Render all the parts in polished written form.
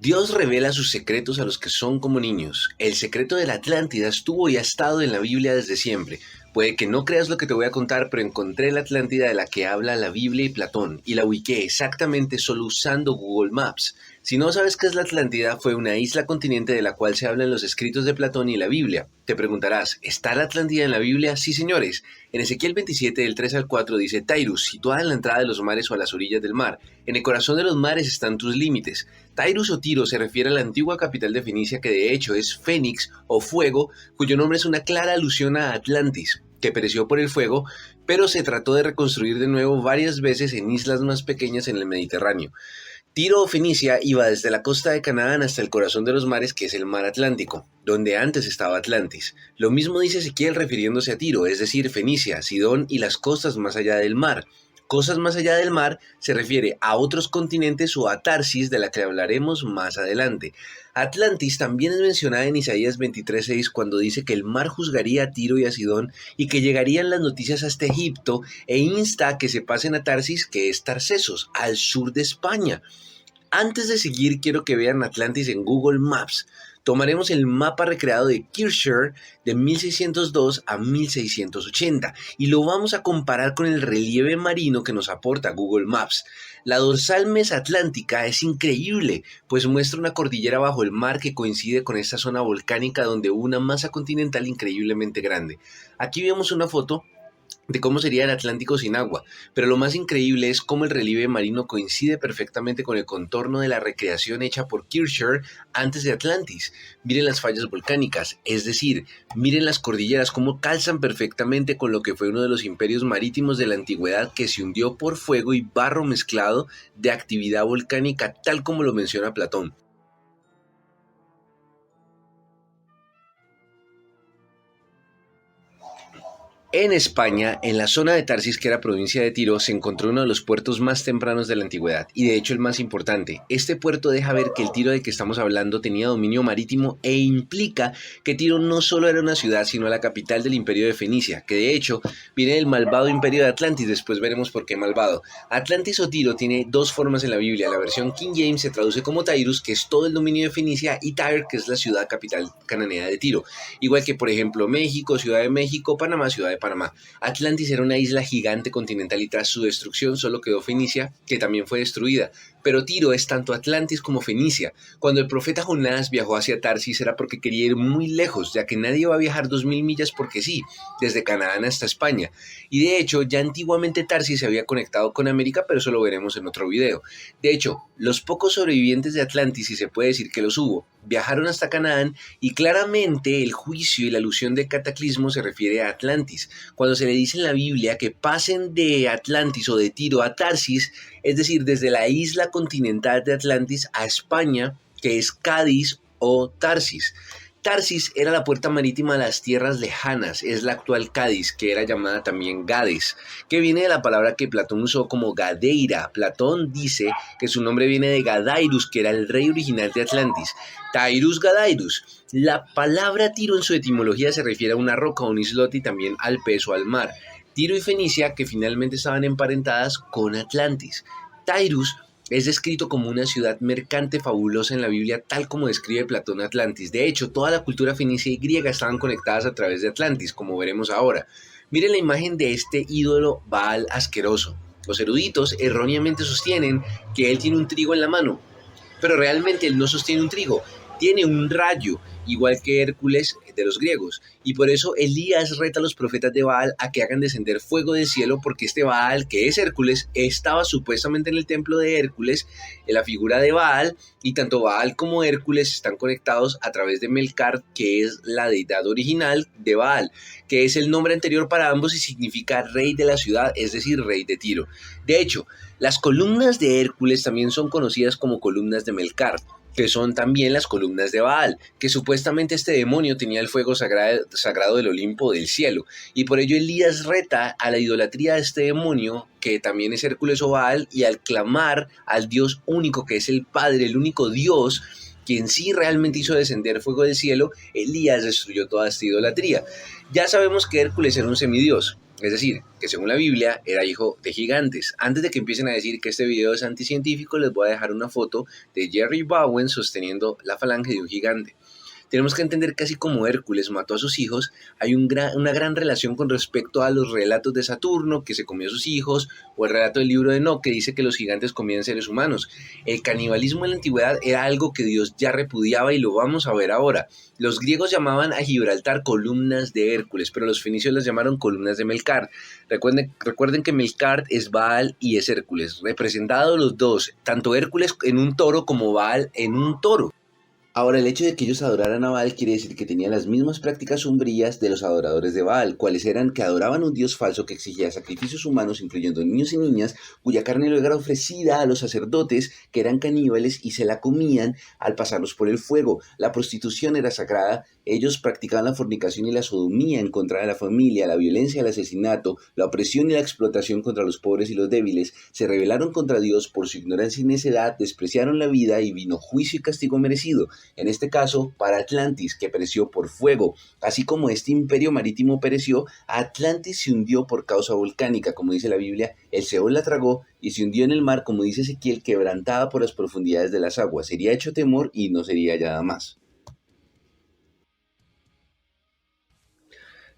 Dios revela sus secretos a los que son como niños. El secreto de la Atlántida estuvo y ha estado en la Biblia desde siempre. Puede que no creas lo que te voy a contar, pero encontré la Atlántida de la que habla la Biblia y Platón, y la ubiqué exactamente solo usando Google Maps. Si no sabes qué es la Atlántida, fue una isla continente de la cual se habla en los escritos de Platón y la Biblia. Te preguntarás, ¿está la Atlántida en la Biblia? Sí, señores. En Ezequiel 27, del 3 al 4, dice: Tairus, situada en la entrada de los mares o a las orillas del mar. En el corazón de los mares están tus límites. Tairus o Tiro se refiere a la antigua capital de Fenicia, que de hecho es Fénix o Fuego, cuyo nombre es una clara alusión a Atlantis, que pereció por el fuego, pero se trató de reconstruir de nuevo varias veces en islas más pequeñas en el Mediterráneo. Tiro o Fenicia iba desde la costa de Canaán hasta el corazón de los mares, que es el mar Atlántico, donde antes estaba Atlantis. Lo mismo dice Ezequiel refiriéndose a Tiro, es decir, Fenicia, Sidón y las costas más allá del mar. Cosas más allá del mar se refiere a otros continentes o a Tarsis, de la que hablaremos más adelante. Atlantis también es mencionada en Isaías 23:6, cuando dice que el mar juzgaría a Tiro y a Sidón y que llegarían las noticias hasta Egipto, e insta a que se pasen a Tarsis, que es Tarsesos, al sur de España. Antes de seguir, quiero que vean Atlantis en Google Maps. Tomaremos el mapa recreado de Kircher de 1602 a 1680 y lo vamos a comparar con el relieve marino que nos aporta Google Maps. La dorsal mesatlántica es increíble, pues muestra una cordillera bajo el mar que coincide con esta zona volcánica donde hubo una masa continental increíblemente grande. Aquí vemos una foto de cómo sería el Atlántico sin agua, pero lo más increíble es cómo el relieve marino coincide perfectamente con el contorno de la recreación hecha por Kircher antes de Atlantis. Miren las fallas volcánicas, es decir, miren las cordilleras, cómo calzan perfectamente con lo que fue uno de los imperios marítimos de la antigüedad, que se hundió por fuego y barro mezclado de actividad volcánica, tal como lo menciona Platón. En España, en la zona de Tarsis, que era provincia de Tiro, se encontró uno de los puertos más tempranos de la antigüedad, y de hecho el más importante. Este puerto deja ver que el Tiro del que estamos hablando tenía dominio marítimo, e implica que Tiro no solo era una ciudad, sino la capital del imperio de Fenicia, que de hecho viene del malvado imperio de Atlantis. Después veremos por qué malvado. Atlantis o Tiro tiene dos formas en la Biblia. La versión King James se traduce como Tairus, que es todo el dominio de Fenicia, y Tyre, que es la ciudad capital cananea de Tiro. Igual que, por ejemplo, México, Ciudad de México, Panamá, Ciudad de Panamá. Atlantis era una isla gigante continental y tras su destrucción solo quedó Fenicia, que también fue destruida. Pero Tiro es tanto Atlantis como Fenicia. Cuando el profeta Jonás viajó hacia Tarsis era porque quería ir muy lejos, ya que nadie va a viajar 2000 millas porque sí, desde Canaán hasta España. Y de hecho, ya antiguamente Tarsis se había conectado con América, pero eso lo veremos en otro video. De hecho, los pocos sobrevivientes de Atlantis, y se puede decir que los hubo, viajaron hasta Canaán, y claramente el juicio y la alusión de cataclismo se refiere a Atlantis. Cuando se le dice en la Biblia que pasen de Atlantis o de Tiro a Tarsis, es decir, desde la isla continental de Atlantis a España, que es Cádiz o Tarsis. Tarsis era la puerta marítima a las tierras lejanas, es la actual Cádiz, que era llamada también Gades, que viene de la palabra que Platón usó como Gadeira. Platón dice que su nombre viene de Gadairus, que era el rey original de Atlantis. Tairus Gadairus. La palabra Tiro en su etimología se refiere a una roca, un islote, y también al peso, al mar. Tiro y Fenicia, que finalmente estaban emparentadas con Atlantis. Tairus es descrito como una ciudad mercante fabulosa en la Biblia, tal como describe Platón Atlantis. De hecho, toda la cultura fenicia y griega estaban conectadas a través de Atlantis, como veremos ahora. Miren la imagen de este ídolo Baal asqueroso. Los eruditos erróneamente sostienen que él tiene un trigo en la mano, pero realmente él no sostiene un trigo, tiene un rayo, igual que Hércules de los griegos, y por eso Elías reta a los profetas de Baal a que hagan descender fuego del cielo, porque este Baal, que es Hércules, estaba supuestamente en el templo de Hércules, en la figura de Baal, y tanto Baal como Hércules están conectados a través de Melcar, que es la deidad original de Baal, que es el nombre anterior para ambos y significa rey de la ciudad, es decir, rey de Tiro. De hecho, las columnas de Hércules también son conocidas como columnas de Melcar, que son también las columnas de Baal, que supuestamente este demonio tenía el fuego sagrado del Olimpo del cielo, y por ello Elías reta a la idolatría de este demonio, que también es Hércules o Baal, y al clamar al Dios único, que es el Padre, el único Dios, quien sí realmente hizo descender fuego del cielo, Elías destruyó toda esta idolatría. Ya sabemos que Hércules era un semidios, Es decir, que según la Biblia era hijo de gigantes. Antes de que empiecen a decir que este video es anticientífico, les voy a dejar una foto de Jerry Bowen sosteniendo la falange de un gigante. Tenemos que entender que así como Hércules mató a sus hijos, hay una gran relación con respecto a los relatos de Saturno, que se comió a sus hijos, o el relato del libro de Enoc, que dice que los gigantes comían seres humanos. El canibalismo en la antigüedad era algo que Dios ya repudiaba y lo vamos a ver ahora. Los griegos llamaban a Gibraltar columnas de Hércules, pero los fenicios las llamaron columnas de Melcar. Recuerden que Melcar es Baal y es Hércules, representados los dos, tanto Hércules en un toro como Baal en un toro. Ahora, el hecho de que ellos adoraran a Baal quiere decir que tenían las mismas prácticas sombrías de los adoradores de Baal, cuales eran que adoraban un dios falso que exigía sacrificios humanos, incluyendo niños y niñas, cuya carne luego era ofrecida a los sacerdotes, que eran caníbales y se la comían al pasarlos por el fuego. La prostitución era sagrada, ellos practicaban la fornicación y la sodomía en contra de la familia, la violencia, el asesinato, la opresión y la explotación contra los pobres y los débiles, se rebelaron contra Dios por su ignorancia y necedad, despreciaron la vida y vino juicio y castigo merecido. En este caso, para Atlantis, que pereció por fuego. Así como este imperio marítimo pereció, Atlantis se hundió por causa volcánica, como dice la Biblia, el Seol la tragó y se hundió en el mar, como dice Ezequiel, quebrantada por las profundidades de las aguas. Sería hecho temor y no sería hallada más.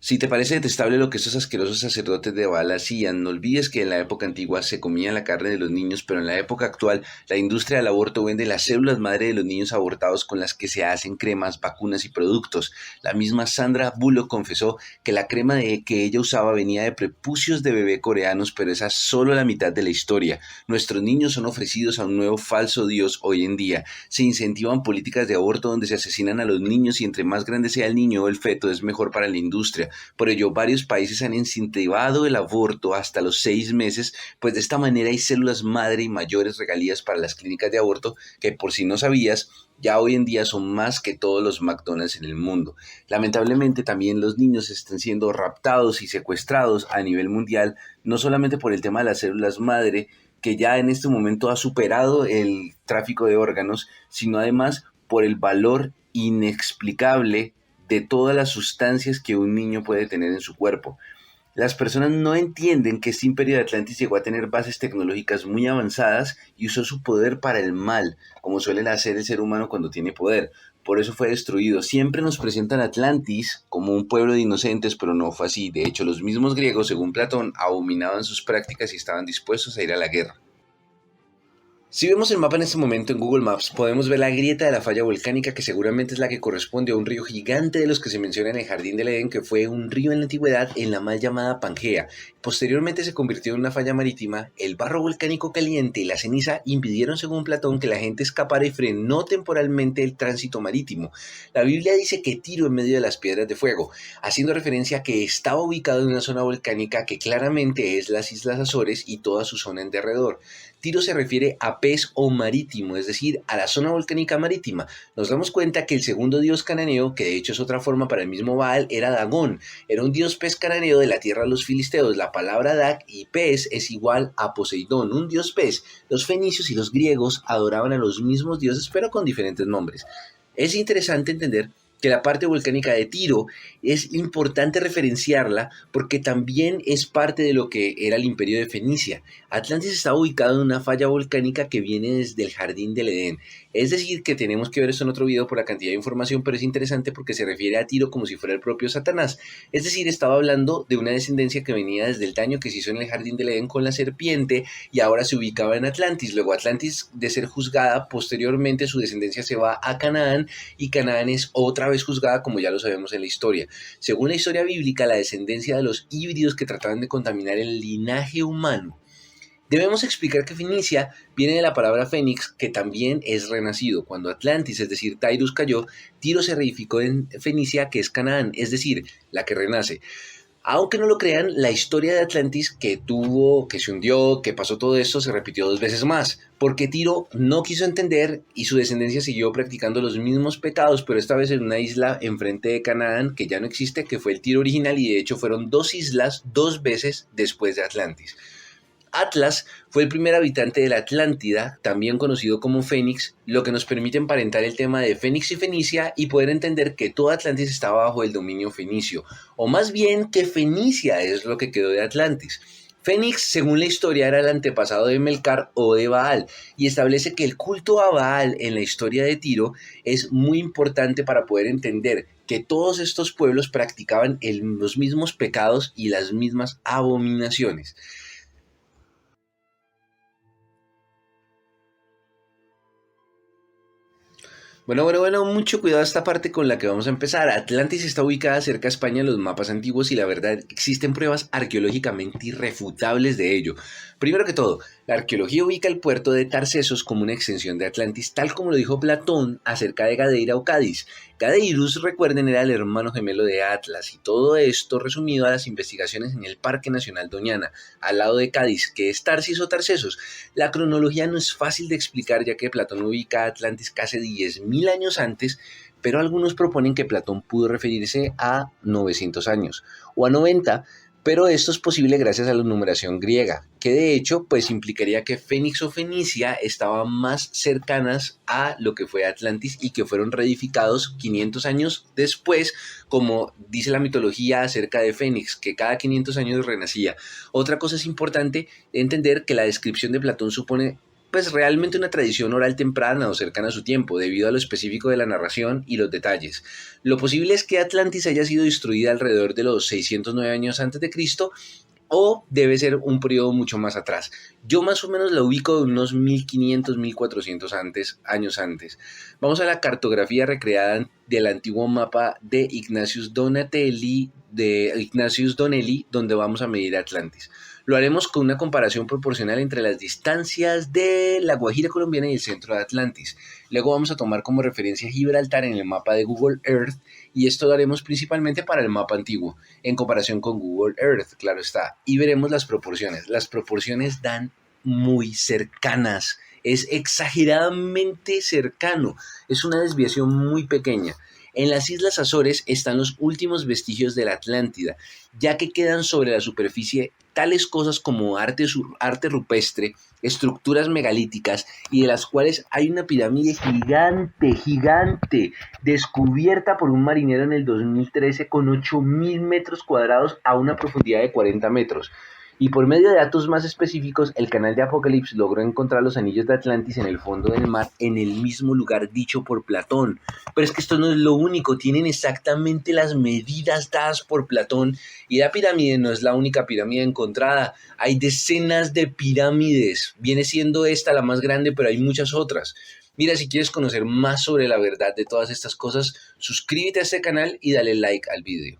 Si te parece detestable lo que estos asquerosos sacerdotes de Baal hacían, no olvides que en la época antigua se comía la carne de los niños, pero en la época actual la industria del aborto vende las células madre de los niños abortados con las que se hacen cremas, vacunas y productos. La misma Sandra Bullock confesó que la crema que ella usaba venía de prepucios de bebé coreanos, pero esa es solo la mitad de la historia. Nuestros niños son ofrecidos a un nuevo falso dios hoy en día. Se incentivan políticas de aborto donde se asesinan a los niños y entre más grande sea el niño o el feto es mejor para la industria. Por ello, varios países han incentivado el aborto hasta los 6 meses, pues de esta manera hay células madre y mayores regalías para las clínicas de aborto que, por si no sabías, ya hoy en día son más que todos los McDonald's en el mundo. Lamentablemente también los niños están siendo raptados y secuestrados a nivel mundial, no solamente por el tema de las células madre, que ya en este momento ha superado el tráfico de órganos, sino además por el valor inexplicable de todas las sustancias que un niño puede tener en su cuerpo. Las personas no entienden que este imperio de Atlantis llegó a tener bases tecnológicas muy avanzadas y usó su poder para el mal, como suele hacer el ser humano cuando tiene poder. Por eso fue destruido. Siempre nos presentan a Atlantis como un pueblo de inocentes, pero no fue así. De hecho, los mismos griegos, según Platón, abominaban sus prácticas y estaban dispuestos a ir a la guerra. Si vemos el mapa en este momento en Google Maps, podemos ver la grieta de la falla volcánica que seguramente es la que corresponde a un río gigante de los que se menciona en el Jardín del Edén, que fue un río en la antigüedad en la mal llamada Pangea. Posteriormente se convirtió en una falla marítima, el barro volcánico caliente y la ceniza impidieron, según Platón, que la gente escapara y frenó temporalmente el tránsito marítimo. La Biblia dice que Tiro en medio de las piedras de fuego, haciendo referencia a que estaba ubicado en una zona volcánica que claramente es las Islas Azores y toda su zona en derredor. Tiro se refiere a pez o marítimo, es decir, a la zona volcánica marítima. Nos damos cuenta que el segundo dios cananeo, que de hecho es otra forma para el mismo Baal, era Dagón. Era un dios pez cananeo de la tierra de los filisteos. La palabra Dag y pez es igual a Poseidón, un dios pez. Los fenicios y los griegos adoraban a los mismos dioses, pero con diferentes nombres. Es interesante entender que la parte volcánica de Tiro es importante referenciarla porque también es parte de lo que era el imperio de Fenicia. Atlantis está ubicado en una falla volcánica que viene desde el Jardín del Edén. Es decir, que tenemos que ver esto en otro video por la cantidad de información, pero es interesante porque se refiere a Tiro como si fuera el propio Satanás. Es decir, estaba hablando de una descendencia que venía desde el daño que se hizo en el Jardín del Edén con la serpiente y ahora se ubicaba en Atlantis. Luego Atlantis, de ser juzgada, posteriormente su descendencia se va a Canaán y Canaán es otra vez juzgada, como ya lo sabemos en la historia. Según la historia bíblica, la descendencia de los híbridos que trataban de contaminar el linaje humano. Debemos explicar que Fenicia viene de la palabra fénix, que también es renacido. Cuando Atlantis, es decir, Tairus cayó, Tiro se reedificó en Fenicia, que es Canaán, es decir, la que renace. Aunque no lo crean, la historia de Atlantis que se hundió, que pasó todo esto, se repitió 2 veces más, porque Tiro no quiso entender y su descendencia siguió practicando los mismos pecados, pero esta vez en una isla enfrente de Canaán, que ya no existe, que fue el Tiro original, y de hecho fueron 2 islas 2 veces después de Atlantis. Atlas fue el primer habitante de la Atlántida, también conocido como Fénix, lo que nos permite emparentar el tema de Fénix y Fenicia y poder entender que toda Atlantis estaba bajo el dominio fenicio, o más bien que Fenicia es lo que quedó de Atlantis. Fénix, según la historia, era el antepasado de Melcar o de Baal, y establece que el culto a Baal en la historia de Tiro es muy importante para poder entender que todos estos pueblos practicaban los mismos pecados y las mismas abominaciones. Bueno, mucho cuidado esta parte con la que vamos a empezar. Atlantis está ubicada cerca de España en los mapas antiguos y la verdad existen pruebas arqueológicamente irrefutables de ello. Primero que todo, la arqueología ubica el puerto de Tarcesos como una extensión de Atlantis, tal como lo dijo Platón acerca de Gadeira o Cádiz. Gadeirus, recuerden, era el hermano gemelo de Atlas y todo esto resumido a las investigaciones en el Parque Nacional Doñana, al lado de Cádiz, que es Tarsis o Tarcesos. La cronología no es fácil de explicar ya que Platón ubica a Atlantis casi 10.000 años antes, pero algunos proponen que Platón pudo referirse a 900 años o a 90, pero esto es posible gracias a la numeración griega, que de hecho pues implicaría que Fénix o Fenicia estaban más cercanas a lo que fue Atlantis y que fueron reedificados 500 años después, como dice la mitología acerca de Fénix, que cada 500 años renacía. Otra cosa es importante entender que la descripción de Platón supone pues realmente una tradición oral temprana o cercana a su tiempo, debido a lo específico de la narración y los detalles. Lo posible es que Atlantis haya sido destruida alrededor de los 609 años antes de Cristo, o debe ser un periodo mucho más atrás. Yo más o menos la ubico de unos 1500, 1400 años antes. Vamos a la cartografía recreada del antiguo mapa de Ignatius Donelli, donde vamos a medir Atlantis. Lo haremos con una comparación proporcional entre las distancias de la Guajira colombiana y el centro de Atlantis. Luego vamos a tomar como referencia Gibraltar en el mapa de Google Earth, y esto lo haremos principalmente para el mapa antiguo, en comparación con Google Earth, claro está, y veremos las proporciones. Las proporciones dan muy cercanas, es exageradamente cercano, es una desviación muy pequeña. En las Islas Azores están los últimos vestigios de la Atlántida, ya que quedan sobre la superficie tales cosas como arte rupestre, estructuras megalíticas, y de las cuales hay una pirámide gigante, descubierta por un marinero en el 2013 con 8.000 metros cuadrados a una profundidad de 40 metros. Y por medio de datos más específicos, el canal de Apocalipsis logró encontrar los anillos de Atlantis en el fondo del mar, en el mismo lugar dicho por Platón. Pero es que esto no es lo único, tienen exactamente las medidas dadas por Platón, y la pirámide no es la única pirámide encontrada, hay decenas de pirámides, viene siendo esta la más grande, pero hay muchas otras. Mira, si quieres conocer más sobre la verdad de todas estas cosas, suscríbete a este canal y dale like al video.